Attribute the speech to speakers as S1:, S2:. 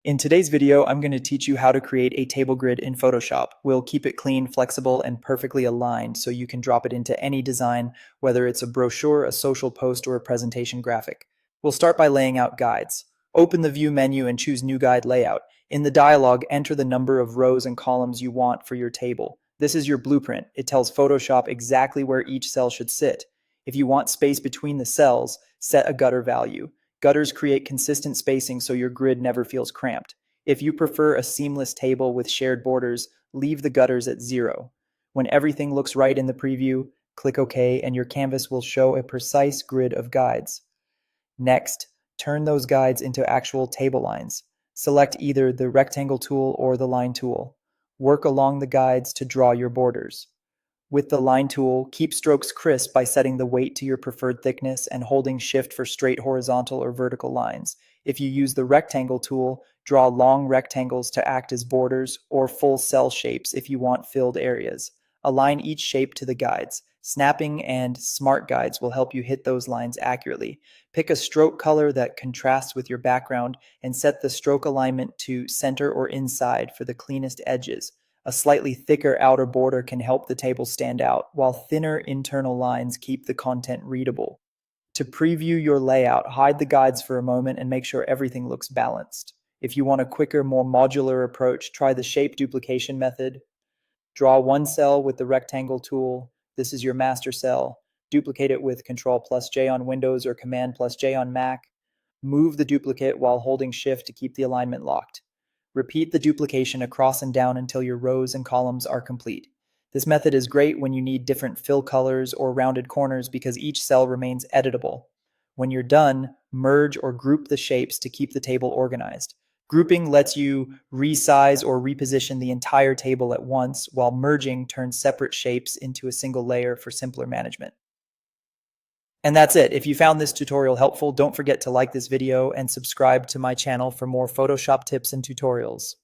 S1: In today's video, I'm going to teach you how to create a table grid in Photoshop. We'll keep it clean, flexible, and perfectly aligned so you can drop it into any design, whether it's a brochure, a social post, or a presentation graphic. We'll start by laying out guides. Open the View menu and choose New Guide Layout. In the dialog, enter the number of rows and columns you want for your table. This is your blueprint. It tells Photoshop exactly where each cell should sit. If you want space between the cells, set a gutter value. Gutters create consistent spacing so your grid never feels cramped. If you prefer a seamless table with shared borders, leave the gutters at 0. When everything looks right in the preview, click OK and your canvas will show a precise grid of guides. Next, turn those guides into actual table lines. Select either the rectangle tool or the line tool. Work along the guides to draw your borders. With the line tool, keep strokes crisp by setting the weight to your preferred thickness and holding Shift for straight horizontal or vertical lines. If you use the rectangle tool, draw long rectangles to act as borders or full cell shapes if you want filled areas. Align each shape to the guides. Snapping and smart guides will help you hit those lines accurately. Pick a stroke color that contrasts with your background and set the stroke alignment to center or inside for the cleanest edges. A slightly thicker outer border can help the table stand out, while thinner internal lines keep the content readable. To preview your layout, hide the guides for a moment and make sure everything looks balanced. If you want a quicker, more modular approach, try the shape duplication method. Draw one cell with the rectangle tool. This is your master cell. Duplicate it with Ctrl+J on Windows or Command+J on Mac. Move the duplicate while holding Shift to keep the alignment locked. Repeat the duplication across and down until your rows and columns are complete. This method is great when you need different fill colors or rounded corners because each cell remains editable. When you're done, merge or group the shapes to keep the table organized. Grouping lets you resize or reposition the entire table at once, while merging turns separate shapes into a single layer for simpler management. And that's it. If you found this tutorial helpful, don't forget to like this video and subscribe to my channel for more Photoshop tips and tutorials.